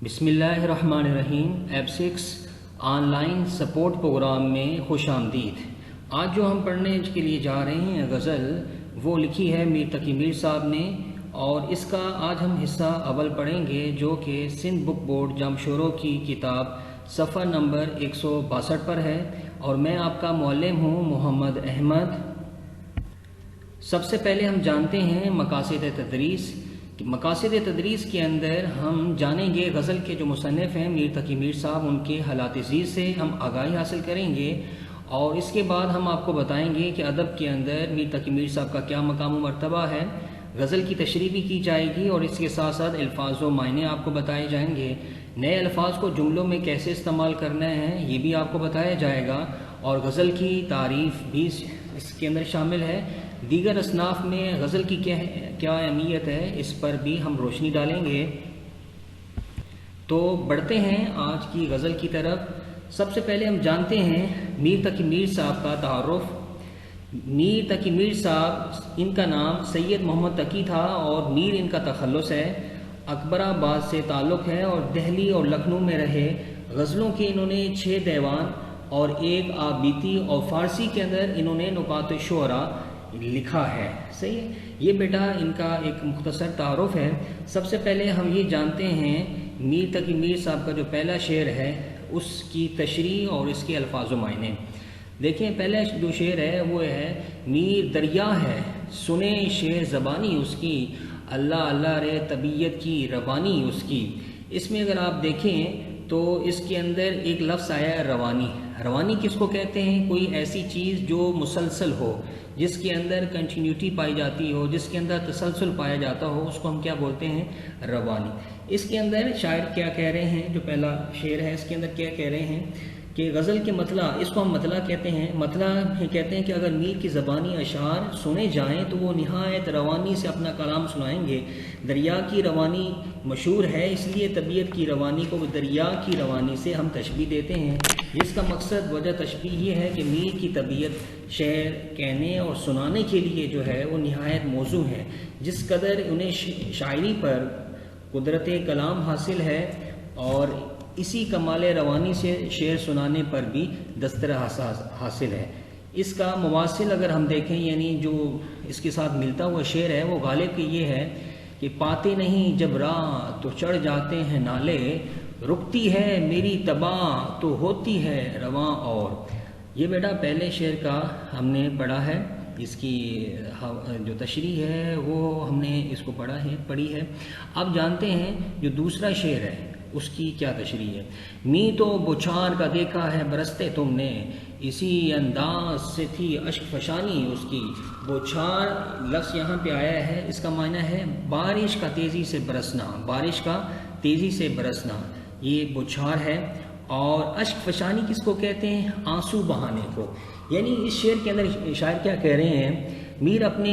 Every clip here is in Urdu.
بسم اللہ الرحمن الرحیم app 6 online support programme میں خوش آمدید۔ آج جو ہم پڑھنے کے لیے جا رہے ہیں غزل، وہ لکھی ہے میر تقی میر صاحب نے، اور اس کا آج ہم حصہ اول پڑھیں گے جو کہ سندھ بک بورڈ جمشوروں کی کتاب صفحہ نمبر 162 پر ہے، اور میں آپ کا معلم ہوں محمد احمد۔ سب سے پہلے ہم جانتے ہیں مقاصد تدریس۔ مقاصد تدریس کے اندر ہم جانیں گے غزل کے جو مصنف ہیں میر تقی میر صاحب، ان کے حالات زیست سے ہم آگاہی حاصل کریں گے، اور اس کے بعد ہم آپ کو بتائیں گے کہ ادب کے اندر میر تقی میر صاحب کا کیا مقام و مرتبہ ہے۔ غزل کی تشریح بھی کی جائے گی، اور اس کے ساتھ ساتھ الفاظ و معنی آپ کو بتائے جائیں گے۔ نئے الفاظ کو جملوں میں کیسے استعمال کرنا ہے یہ بھی آپ کو بتایا جائے گا، اور غزل کی تعریف بھی اس کے اندر شامل ہے۔ دیگر اصناف میں غزل کی کیا اہمیت ہے اس پر بھی ہم روشنی ڈالیں گے۔ تو بڑھتے ہیں آج کی غزل کی طرف۔ سب سے پہلے ہم جانتے ہیں میر تقی میر صاحب کا تعارف۔ میر تقی میر صاحب، ان کا نام سید محمد تقی تھا، اور میر ان کا تخلص ہے۔ اکبر آباد سے تعلق ہے، اور دہلی اور لکھنؤ میں رہے۔ غزلوں کے انہوں نے 6 دیوان اور 1 آبیتی، اور فارسی کے اندر انہوں نے نکات شعرا لکھا ہے۔ صحیح ہے، یہ بیٹا ان کا ایک مختصر تعارف ہے۔ سب سے پہلے ہم یہ جانتے ہیں میر تقی میر صاحب کا جو پہلا شعر ہے اس کی تشریح اور اس کے الفاظ و معنی۔ دیکھیں، پہلا جو شعر ہے وہ ہے: میر دریا ہے سنے شعر زبانی اس کی، اللہ اللہ رے طبیعت کی روانی اس کی۔ اس میں اگر آپ دیکھیں تو اس کے اندر ایک لفظ آیا ہے روانی۔ روانی کس کو کہتے ہیں؟ کوئی ایسی چیز جو مسلسل ہو، جس کے اندر کنٹینیوٹی پائی جاتی ہو، جس کے اندر تسلسل پایا جاتا ہو، اس کو ہم کیا بولتے ہیں؟ روانی۔ اس کے اندر شاعر کیا کہہ رہے ہیں؟ جو پہلا شعر ہے اس کے اندر کیا کہہ رہے ہیں کہ غزل کے مطلع، اس کو ہم مطلع کہتے ہیں۔ مطلع کہتے ہیں کہ اگر میر کی زبانی اشعار سنے جائیں تو وہ نہایت روانی سے اپنا کلام سنائیں گے۔ دریا کی روانی مشہور ہے، اس لیے طبیعت کی روانی کو دریا کی روانی سے ہم تشبیہ دیتے ہیں، جس کا مقصد وجہ تشبیہ یہ ہے کہ میر کی طبیعت شعر کہنے اور سنانے کے لیے جو ہے وہ نہایت موزوں ہے۔ جس قدر انہیں شاعری پر قدرت کلام حاصل ہے، اور اسی کمال روانی سے شعر سنانے پر بھی دستر حاصل ہے۔ اس کا مواصل اگر ہم دیکھیں، یعنی جو اس کے ساتھ ملتا ہوا شعر ہے وہ غالب کی یہ ہے کہ پاتے نہیں جب راہ تو چڑھ جاتے ہیں نالے، رکتی ہے میری تباہ تو ہوتی ہے رواں اور۔ یہ بیٹا پہلے شعر کا ہم نے پڑھا ہے، اس کی جو تشریح ہے وہ ہم نے اس کو پڑھی ہے۔ اب جانتے ہیں جو دوسرا شعر ہے اس کی کیا تشریح ہے۔ می تو بچھار کا دیکھا ہے برستے تم نے، اسی انداز سے تھی اشک فشانی اس کی۔ بچھار لفظ یہاں پہ آیا ہے، اس کا معنی ہے بارش کا تیزی سے برسنا، بارش کا تیزی سے برسنا، یہ بچھار ہے۔ اور اشک فشانی کس کو کہتے ہیں؟ آنسو بہانے کو۔ یعنی اس شعر کے اندر شاعر کیا کہہ رہے ہیں؟ میر اپنے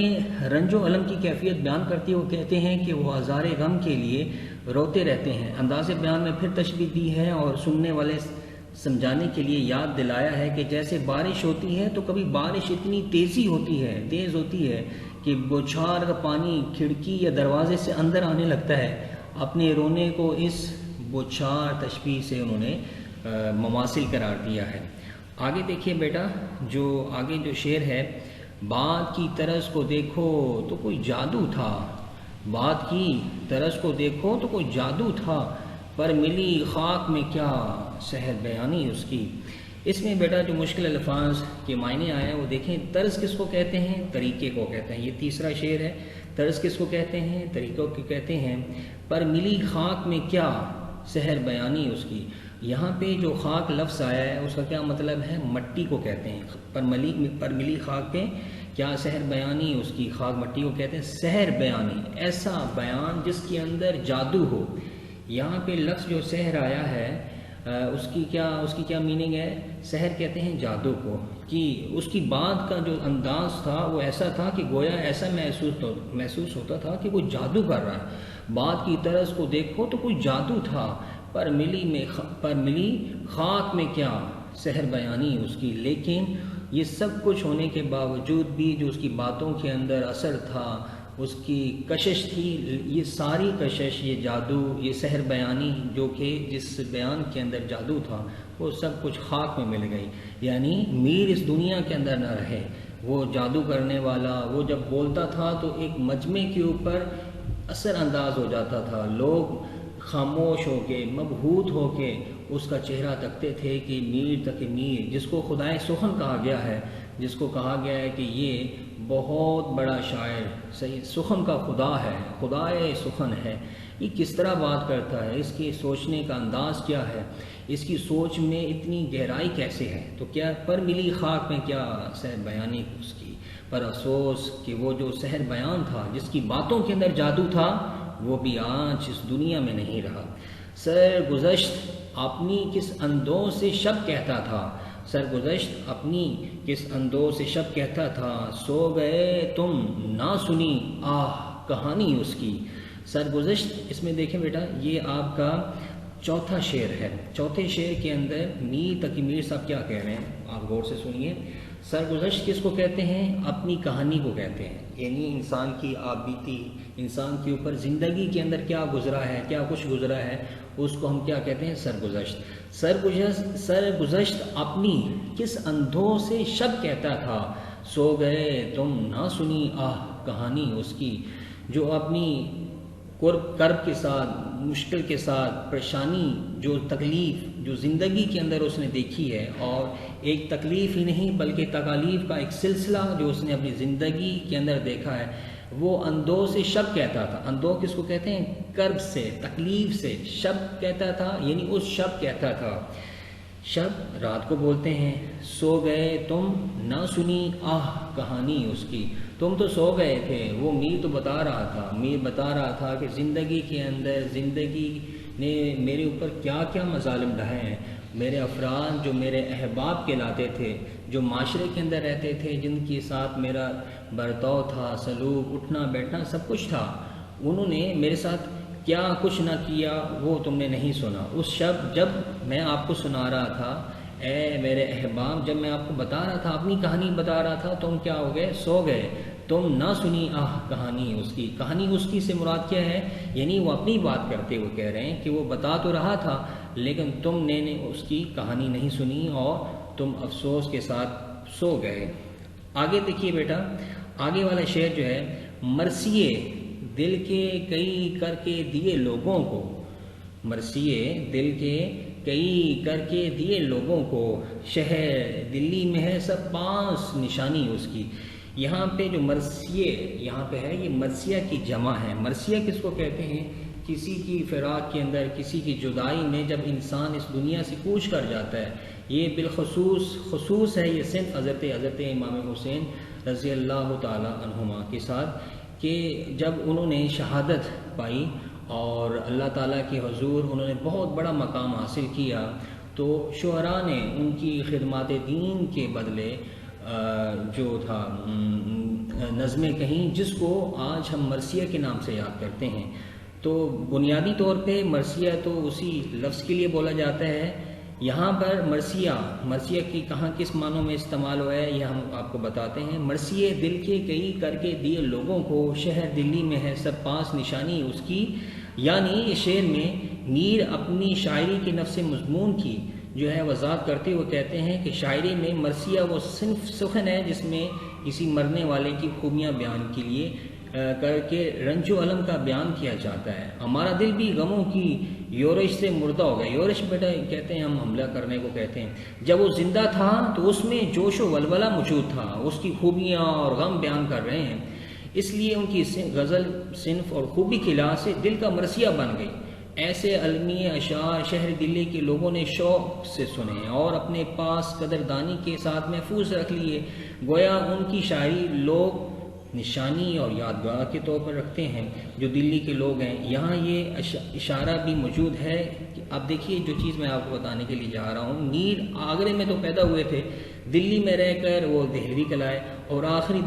رنج و علم کی کیفیت بیان کرتے ہوئے کہتے ہیں کہ وہ ہزار غم کے لیے روتے رہتے ہیں۔ انداز بیان میں پھر تشبیہ دی ہے، اور سننے والے سمجھانے کے لیے یاد دلایا ہے کہ جیسے بارش ہوتی ہے تو کبھی بارش اتنی تیز ہوتی ہے کہ بچھار کا پانی کھڑکی یا دروازے سے اندر آنے لگتا ہے۔ اپنے رونے کو اس بچھار تشبیہ سے انہوں نے مماثل قرار دیا ہے۔ آگے دیکھیے بیٹا، جو آگے جو شعر ہے: بات کی طرز کو دیکھو تو کوئی جادو تھا، بات کی طرز کو دیکھو تو کوئی جادو تھا، پر ملی خاک میں کیا سحر بیانی اس کی۔ اس میں بیٹا جو مشکل الفاظ کے معنی آئے ہیں وہ دیکھیں۔ طرز کس کو کہتے ہیں؟ طریقے کو کہتے ہیں۔ یہ تیسرا شعر ہے۔ طرز کس کو کہتے ہیں؟ طریقوں کو کہتے ہیں۔ پر ملی خاک میں کیا سحر بیانی اس کی۔ یہاں پہ جو خاک لفظ آیا ہے اس کا کیا مطلب ہے؟ مٹی کو کہتے ہیں۔ پر ملی خاک پہ کیا سحر بیانی اس کی، خاک مٹی کو کہتے ہیں۔ سحر بیانی، ایسا بیان جس کے اندر جادو ہو۔ یہاں پہ لفظ جو سحر آیا ہے اس کی کیا میننگ ہے؟ سحر کہتے ہیں جادو کو، کہ اس کی بات کا جو انداز تھا وہ ایسا تھا کہ گویا ایسا محسوس ہوتا تھا کہ کوئی جادو کر رہا ہے۔ بات کی طرز کو دیکھو تو کوئی جادو تھا، پر ملی خاک میں کیا سحر بیانی اس کی۔ لیکن یہ سب کچھ ہونے کے باوجود بھی جو اس کی باتوں کے اندر اثر تھا، اس کی کشش تھی، یہ ساری کشش، یہ جادو، یہ سحر بیانی جو کہ جس بیان کے اندر جادو تھا وہ سب کچھ خاک میں مل گئی، یعنی میر اس دنیا کے اندر نہ رہے۔ وہ جادو کرنے والا وہ جب بولتا تھا تو ایک مجمع کے اوپر اثر انداز ہو جاتا تھا، لوگ خاموش ہو کے مبہوت ہو کے اس کا چہرہ تکتے تھے کہ میر تقی میر، جس کو خدائے سخن کہا گیا ہے، جس کو کہا گیا ہے کہ یہ بہت بڑا شاعر صحیح سخن کا خدا ہے، خدائے سخن ہے، یہ کس طرح بات کرتا ہے، اس کی سوچنے کا انداز کیا ہے، اس کی سوچ میں اتنی گہرائی کیسے ہے، تو کیا پر ملی خاک میں کیا سحر بیانی اس کی، پر افسوس کہ وہ جو سحر بیان تھا، جس کی باتوں کے اندر جادو تھا، وہ بھی آج اس دنیا میں نہیں رہا۔ سرگزشت اپنی کس اندوز سے شب کہتا تھا، سرگزشت اپنی کس اندوز سے شب کہتا تھا، سو گئے تم نہ سنی آہ کہانی اس کی۔ سرگزشت، اس میں دیکھیں بیٹا، یہ آپ کا چوتھا شعر ہے۔ چوتھے شعر کے اندر میر تقی میر صاحب کیا کہہ رہے ہیں، آپ غور سے سنیے۔ سرگزشت کس کو کہتے ہیں؟ اپنی کہانی کو کہتے ہیں، یعنی انسان کی آپ بیتی، انسان کے اوپر زندگی کے اندر کیا گزرا ہے، کیا کچھ گزرا ہے، اس کو ہم کیا کہتے ہیں؟ سرگزشت۔ سرگزشت اپنی کس اندوز سے شب کہتا تھا، سو گئے تم نہ سنی آہ کہانی اس کی، جو اپنی کرب کے ساتھ، مشکل کے ساتھ، پریشانی، جو تکلیف جو زندگی کے اندر اس نے دیکھی ہے، اور ایک تکلیف ہی نہیں بلکہ تکالیف کا ایک سلسلہ جو اس نے اپنی زندگی کے اندر دیکھا ہے، وہ اندوز سے شب کہتا تھا۔ اندوز کس کو کہتے ہیں؟ کرب سے، تکلیف سے شب کہتا تھا، یعنی اس شب کہتا تھا۔ شب رات کو بولتے ہیں، سو گئے تم نہ سنی آہ کہانی اس کی، تم تو سو گئے تھے۔ وہ میر تو بتا رہا تھا، میر بتا رہا تھا کہ زندگی کے اندر زندگی نے میرے اوپر کیا کیا مظالم ڈھائے ہیں، میرے افراد جو میرے احباب کہلاتے تھے، جو معاشرے کے اندر رہتے تھے، جن کے ساتھ میرا برتاؤ تھا، سلوک، اٹھنا بیٹھنا سب کچھ تھا، انہوں نے میرے ساتھ کیا کچھ نہ کیا وہ تم نے نہیں سنا۔ اس شب جب میں آپ کو سنا رہا تھا، اے میرے احباب، جب میں آپ کو بتا رہا تھا، اپنی کہانی بتا رہا تھا، تم کیا ہو گئے؟ سو گئے، تم نہ سنی آہ کہانی اس کی۔ کہانی اس کی سے مراد کیا ہے؟ یعنی وہ اپنی بات کرتے ہوئے کہہ رہے ہیں کہ وہ بتا تو رہا تھا لیکن تم نے اس کی کہانی نہیں سنی اور تم افسوس کے ساتھ سو گئے۔ آگے دیکھیے بیٹا، آگے والا شعر جو ہے، مرثیے دل کے کئی کر کے دیے لوگوں کو، مرثیے دل کے کئی کر کے دیے لوگوں کو، شہر دلی میں ہے سب پاس نشانی اس کی۔ یہاں پہ جو مرثیے یہاں پہ ہے، یہ مرثیہ کی جمع ہے۔ مرثیہ کس کو کہتے ہیں؟ کسی کی فراق کے اندر، کسی کی جدائی میں جب انسان اس دنیا سے کوچ کر جاتا ہے، یہ خصوص ہے یہ صرف حضرت امام حسین رضی اللہ تعالی عنہما کے ساتھ، کہ جب انہوں نے شہادت پائی اور اللہ تعالیٰ کے حضور انہوں نے بہت بڑا مقام حاصل کیا، تو شعراء نے ان کی خدمات دین کے بدلے جو تھا نظمیں کہیں، جس کو آج ہم مرثیہ کے نام سے یاد کرتے ہیں۔ تو بنیادی طور پہ مرثیہ تو اسی لفظ کے لیے بولا جاتا ہے۔ یہاں پر مرثیہ کی کہاں کس معنوں میں استعمال ہوا ہے یہ ہم آپ کو بتاتے ہیں۔ مرثیے دل کے کئی کر کے دیے لوگوں کو، شہر دلی میں ہے سب پاس نشانی اس کی، یعنی اس شعر میں میر اپنی شاعری کے نفس مضمون کی جو ہے وضاحت کرتے ہوئے کہتے ہیں کہ شاعری میں مرثیہ وہ صنف سخن ہے جس میں کسی مرنے والے کی خوبیاں بیان کے لیے کر کے رنج و علم کا بیان کیا جاتا ہے۔ ہمارا دل بھی غموں کی یورش سے مردہ ہو گیا۔ یورش بیٹا کہتے ہیں ہم حملہ کرنے کو کہتے ہیں۔ جب وہ زندہ تھا تو اس میں جوش و ولولہ موجود تھا، اس کی خوبیاں اور غم بیان کر رہے ہیں، اس لیے ان کی غزل صنف اور خوبی کے لحاظ سے دل کا مرثیہ بن گئی۔ ایسے علمی اشعار شہر دلی کے لوگوں نے شوق سے سنے اور اپنے پاس قدردانی کے ساتھ محفوظ رکھ لیے، گویا ان کی شاعری لوگ نشانی اور یادگار کے طور پر رکھتے ہیں جو دلی کے لوگ ہیں۔ یہاں یہ اشارہ بھی موجود ہے کہ اب دیکھیے جو چیز میں آپ کو بتانے کے لیے جا رہا ہوں، میر آگرے میں تو پیدا ہوئے تھے، دلی میں رہ کر وہ دہلوی کلائے اور آخری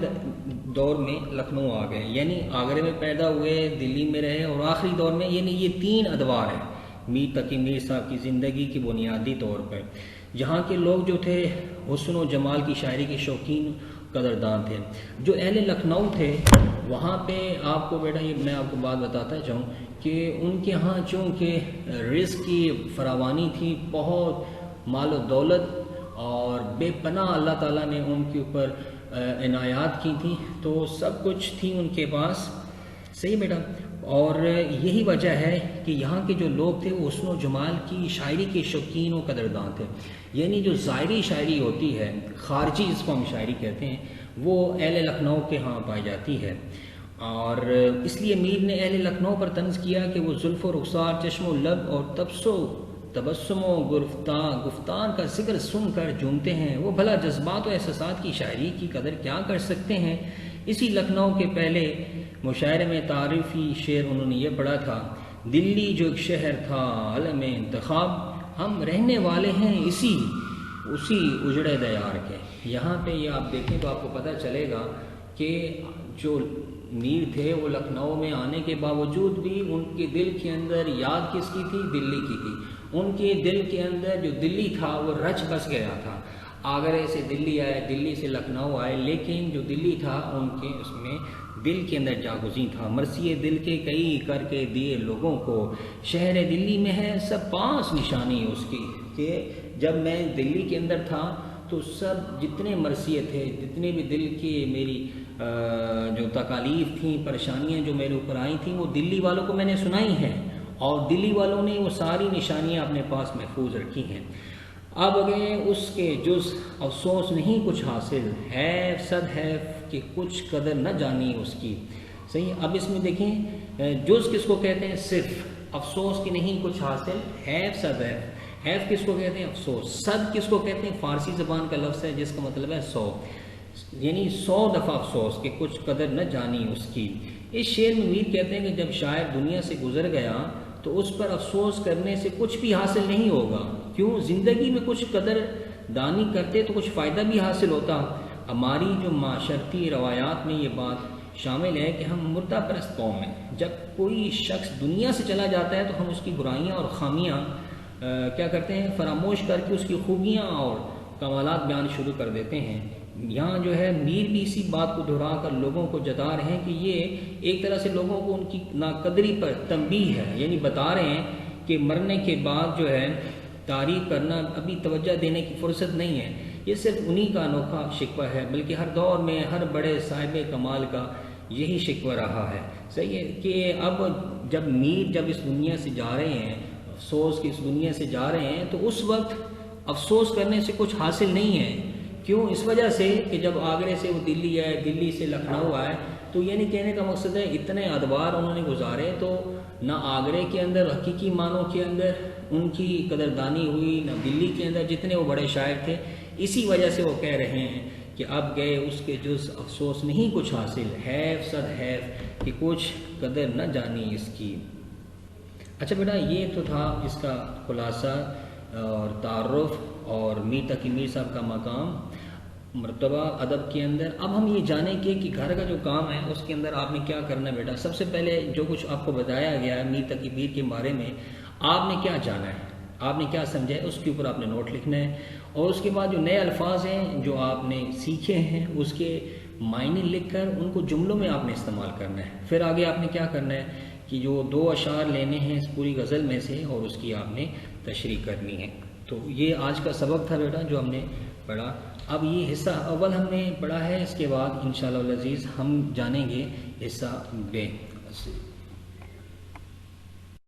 دور میں لکھنؤ آ گئے، یعنی آگرے میں پیدا ہوئے، دلی میں رہے اور آخری دور میں، یعنی یہ تین ادوار ہیں میر تقی میر صاحب کی زندگی کی بنیادی طور پر۔ جہاں کے لوگ جو تھے حسن و جمال کی شاعری کے شوقین قدردان تھے۔ جو اہل لکھنؤ تھے وہاں پہ آپ کو بیٹا یہ میں آپ کو بات بتاتا چاہوں کہ ان کے ہاں چونکہ رزق کی فراوانی تھی، بہت مال و دولت اور بے پناہ اللہ تعالیٰ نے ان کے اوپر عنایات کی تھیں، تو سب کچھ تھی ان کے پاس، صحیح بیٹا۔ اور یہی وجہ ہے کہ یہاں کے جو لوگ تھے وہ حسن و جمال کی شاعری کے شوقین و قدردان تھے، یعنی جو ظاہری شاعری ہوتی ہے، خارجی جس کو ہم شاعری کہتے ہیں، وہ اہل لکھنؤ کے ہاں پائی جاتی ہے۔ اور اس لیے میر نے اہل لکھنؤ پر طنز کیا کہ وہ زلف و رخسار، چشم و لب اور تبسم و گفتار کا ذکر سن کر جھومتے ہیں، وہ بھلا جذبات و احساسات کی شاعری کی قدر کیا کر سکتے ہیں۔ اسی لکھنؤ کے پہلے مشاعرے میں تعریفی شعر انہوں نے یہ پڑھا تھا: دلی جو ایک شہر تھا عالم انتخاب، ہم رہنے والے ہیں اسی اجڑے دیار کے۔ یہاں پہ یہ آپ دیکھیں تو آپ کو پتہ چلے گا کہ جو میر تھے وہ لکھنؤ میں آنے کے باوجود بھی ان کے دل کے اندر یاد کس کی تھی؟ دلی کی تھی۔ ان کے دل کے اندر جو دلی تھا وہ رچ بس گیا تھا۔ آگرے سے دلی آئے، دلی سے لکھنؤ آئے، لیکن جو دلی تھا ان کے اس میں دل کے اندر جاگزیں تھا۔ مرثیے دل کے کئی کر کے دیے لوگوں کو، شہر دلی میں ہے سب پاس نشانی اس کی، کہ جب میں دلی کے اندر تھا تو سب جتنے مرثیے تھے، جتنے بھی دل کی میری جو تکالیف تھیں، پریشانیاں جو میرے اوپر آئی تھیں، وہ دلی والوں کو میں نے سنائی ہیں، اور دلی والوں نے وہ ساری نشانیاں اپنے پاس محفوظ رکھی ہیں۔ اب اگے اس کے جز افسوس نہیں کچھ حاصل، حیف صد حیف کہ کچھ قدر نہ جانی اس کی، صحیح۔ اب اس میں دیکھیں جز کس کو کہتے ہیں؟ صرف۔ افسوس کی نہیں کچھ حاصل، حیف صد حیف۔ حیف کس کو کہتے ہیں؟ افسوس۔ صد کس کو کہتے ہیں؟ فارسی زبان کا لفظ ہے جس کا مطلب ہے 100، یعنی 100 دفعہ افسوس کہ کچھ قدر نہ جانی اس کی۔ اس شعر میں میر کہتے ہیں کہ جب شاعر دنیا سے گزر گیا تو اس پر افسوس کرنے سے کچھ بھی حاصل نہیں ہوگا۔ کیوں؟ زندگی میں کچھ قدر دانی کرتے تو کچھ فائدہ بھی حاصل ہوتا۔ ہماری جو معاشرتی روایات میں یہ بات شامل ہے کہ ہم مردہ پرست قوم ہیں۔ جب کوئی شخص دنیا سے چلا جاتا ہے تو ہم اس کی برائیاں اور خامیاں کیا کرتے ہیں؟ فراموش کر کے اس کی خوبیاں اور کمالات بیان شروع کر دیتے ہیں۔ یہاں جو ہے میر بھی اسی بات کو دہرا کر لوگوں کو جتا رہے ہیں کہ یہ ایک طرح سے لوگوں کو ان کی ناقدری پر تنبیہ ہے، یعنی بتا رہے ہیں کہ مرنے کے بعد جو ہے تعریف کرنا ابھی توجہ دینے کی فرصت نہیں ہے۔ یہ صرف انہی کا انوکھا شکوہ ہے، بلکہ ہر دور میں ہر بڑے صاحب کمال کا یہی شکوہ رہا ہے، صحیح ہے۔ کہ اب جب میر جب اس دنیا سے جا رہے ہیں، افسوس کی اس دنیا سے جا رہے ہیں، تو اس وقت افسوس کرنے سے کچھ حاصل نہیں ہے۔ کیوں؟ اس وجہ سے کہ جب آگرے سے وہ دلی آئے، دلی سے لکھنؤ آئے، تو یعنی کہنے کا مقصد ہے اتنے ادوار انہوں نے گزارے تو نہ آگرے کے اندر حقیقی معنوں کے اندر ان کی قدردانی ہوئی، نہ دلی کے اندر جتنے وہ بڑے شاعر تھے۔ اسی وجہ سے وہ کہہ رہے ہیں کہ اب گئے اس کے جز افسوس نہیں کچھ حاصل، حیف صد حیف کہ کچھ قدر نہ جانی اس کی۔ اچھا بیٹا، یہ تو تھا اس کا خلاصہ اور تعارف اور میر تقی میر صاحب کا مقام مرتبہ ادب کے اندر۔ اب ہم یہ جانیں کہ گھر کا جو کام ہے اس کے اندر آپ نے کیا کرنا ہے بیٹا۔ سب سے پہلے جو کچھ آپ کو بتایا گیا ہے میر تقی میر کے بارے میں، آپ نے کیا جانا ہے، آپ نے کیا سمجھا ہے، اس کے اوپر آپ نے نوٹ لکھنا ہے، اور اس کے بعد جو نئے الفاظ ہیں جو آپ نے سیکھے ہیں اس کے معنی لکھ کر ان کو جملوں میں آپ نے استعمال کرنا ہے۔ پھر آگے آپ نے کیا کرنا ہے کہ جو 2 اشعار لینے ہیں اس پوری غزل میں سے اور اس کی آپ نے تشریح کرنی ہے۔ تو یہ آج کا سبق تھا بیٹا جو ہم نے پڑھا۔ اب یہ حصہ اول ہم نے پڑھا ہے، اس کے بعد انشاءاللہ العزیز ہم جانیں گے حصہ بے۔